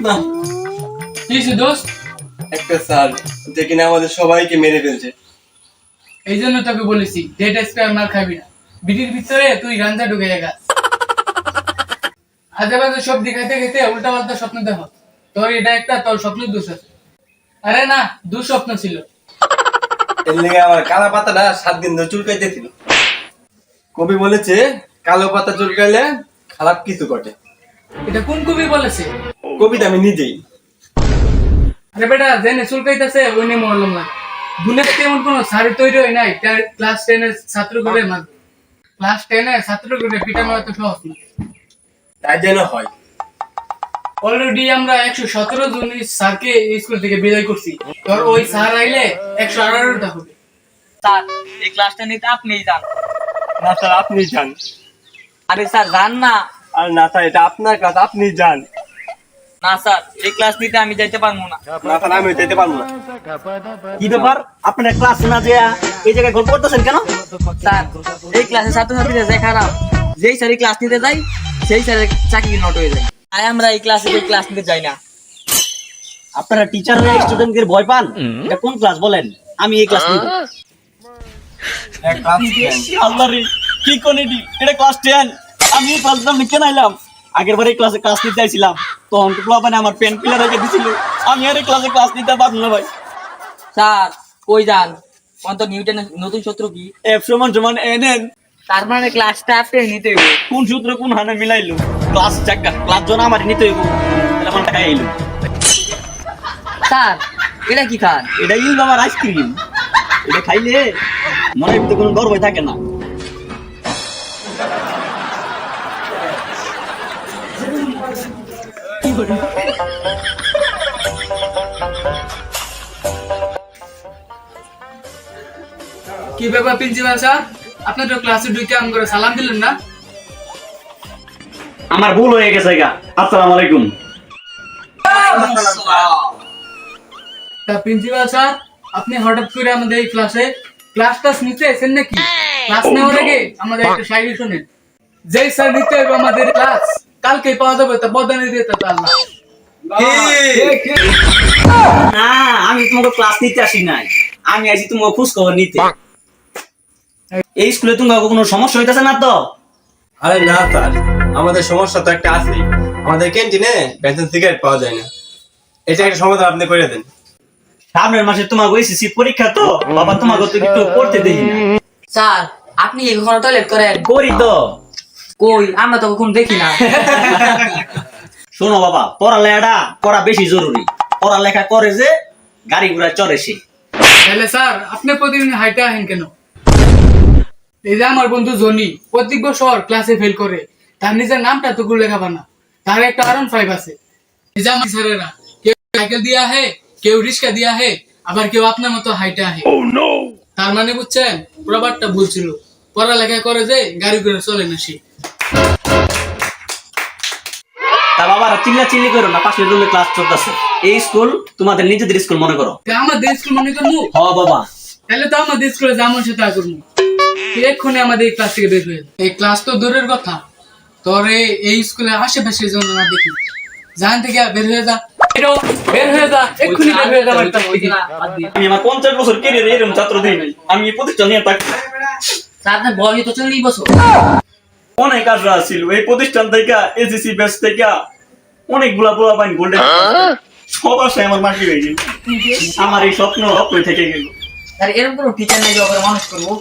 না, কিছু দোস্ত একটা স্যার যে কিনা আমাদের সবাইকে মেরে ফেলছে। এই জন্য তোকে বলেছি ডেট স্কয়ার মার খাবি না। বিটির ভিতরে তুই গাঞ্জা ঢুকে গেছ। আজে বাজে সব দেখাইতে খেতে উল্টা পাল্টা স্বপ্ন দেখো। তোর এটা একটা তোর স্বপ্নের দোষ আছে। আরে না, দুঃস্বপ্ন ছিল। এর লেগে আমার কালা পাতাটা 7 দিন ধরে চুলকাইতেছিল। কবি বলেছে কালো পাতা চুলকাইলে খারাপ কিছু ঘটে। এটা কোন কবি বলেছে? কবিতা আমি নিজেই। আরে বেটা জেনে চুলকাইতেছে ওই নিয়ে মরলাম না। দুনিয়াতে তেমন কোনো সারি তৈরি হয় নাই ক্লাস 10 এর ছাত্র করে মারবে। ক্লাস 10 এর ছাত্র করে পিটানো এত সহজ না। তাই যেন হয়। অলরেডি আমরা 117 জন স্যারকে স্কুল থেকে বিদায় করছি। তোর ওই স্যার আইলে 118টা হবে। স্যার এই ক্লাসটা নিতে আপনিই যান। না স্যার আপনি যান। আরে স্যার যান না। আর না স্যার এটা আপনার কাজ, আপনি যান। না স্যার এই ক্লাস নিতে আমি যাইতে পারবো না। না স্যার আমি যেতে পারবো না। কি ব্যাপার আপনারা ক্লাস না যে এই জায়গায় গল্প করতেছেন কেন? স্যার এই ক্লাসে ছাত্রছাত্রীরা যে খারাপ, যেই স্যার এই ক্লাস নিতে যায় সেই স্যারের চাকরি নট হয়ে যায়। তাই আমরা এই ক্লাসে ক্লাস নিতে যাই না। আপনারা টিচাররা স্টুডেন্টদের ভয় পান? এটা কোন ক্লাস বলেন? আমি এই ক্লাস নিব। এক ক্লাস আল্লাহ রে, কি কোন এডি? এটা ক্লাস 10। আমি এই ক্লাসটা নিতে নাইলাম। আগের বারে ক্লাসে ক্লাস নিতে আইছিলাম, তখন তো প্লাবানে আমার পেন পিলার রেখে দিছিল। আমি আর এই ক্লাসে ক্লাস নিতে পারবো না ভাই। স্যার কই যান? অন্ত নিউটনের নতুন সূত্র কি? F = NN। তার মানে ক্লাসটা আপনি নিতে হবে। কোন সূত্র কোন হানে মিলাইলো? ক্লাস জায়গা ক্লাস জন আমার নিতে হইব। তাহলে আমার টাকা আইলো। স্যার এটা কি খান? এটা ইল আমার আইসক্রিম। এটা খাইলে মনের ভিতরে কোনো ডর ভয় থাকে না। কি ব্যাপার প্রিন্সিপাল স্যার, আপনি তো ক্লাসে ঢুকে আম করে সালাম দিলেন না? আমার ভুল হয়ে গেছে গা। আসসালামু আলাইকুম। তা প্রিন্সিপাল স্যার, আপনি হঠাৎ করে আমাদের এই ক্লাসটা নিতে এসেছেন নাকি? ক্লাস নেওয়ার আগে আমাদের একটা শায়রি শুনেন। যেই স্যার নিতে হবে আমাদের ক্লাস, কালকে পাওয়া যাবে তা বদানি দিয়ে তা আল্লাহ। না, আমি তোমাকে ক্লাস নিতে আসি নাই। আমি আইছি তোমাকে খোঁজ খবর নিতে। এই স্কুলে তোমার কোনো সমস্যা হইতাছে না তো? আরে না স্যার, আমাদের সমস্যা তো একটা আছে। আমাদের ক্যান্টিনে বেতন সিগারেট পাওয়া যায় না। এটা একটা সমাধান আপনি করে দেন। সামনের মাসে তোমার এসএসসি পরীক্ষা তো বাবা, তোমাকে তো একটু পড়তে দেই না। স্যার আপনি কখনো টয়লেট করেন? করি তো। কই আমরা তো কখনো দেখি না। শোনো বাবা, পড়ালেখাটা করা বেশি জরুরি। পড়ালেখা করে যে গাড়ি ঘোড়া চড়ে সে। তাহলে স্যার আপনি প্রতিদিন হাইটে আহেন কেন? এই যে আমার বন্ধু জনি প্রত্যেক বছর ক্লাসে ফেল করে, তার নিজের নামটা তো লেখা বানা। তার একটা R15 আছে। এই যে আমার স্যারেরা কেউ সাইকেল দিয়া হে, কেউ রিক্সা দিয়া হে, আবার কেউ আপনার মতো হাইটে আহে। তার মানে বুঝছেন, প্রবাদটা ভুল ছিল। পড়ালেখা করে যে গাড়ি ঘোড়া চলে না সে। তা বাবারা চিল্লা চিল্লি করো না, পাশের রুমে ক্লাস চলতেছে। এই স্কুল তোমাদের নিজেদের স্কুল মনে করো। তা আমাদের স্কুল মনে করবো? হ বাবা। তাহলে তো আমাদের স্কুলে যেমন সেটা করবো। এক্ষুনি আমাদের এই ক্লাস থেকে বের হয়ে যা। এই ক্লাস তো দূরের কথা, তোর এই স্কুলে আশেপাশে যেন না দেখি। জান থেকে বের হয়ে যা, বের হয়ে যা, এক্ষুনি বের হয়ে যা আমার ক্লাস থেকে। আমি আমার 50 বছর ক্যারিয়ারে এরকম ছাত্র দিই নাই। আমি এই প্রতিষ্ঠান নিয়ে থাকি। স্যার আপনার বয়স তো 40 বছর। অনেক আশা ছিল এই প্রতিষ্ঠান থেকে, এসএসসি ব্যাচ থেকে অনেকগুলা পোলা পাইন গোল্ডেন সব আশায় আমার মাটি হয়ে গেল। আমার এই স্বপ্ন অপরে থেকে গেল। স্যার এরকম কোনো টিচার নাই যে ওকে মানুষ করবো।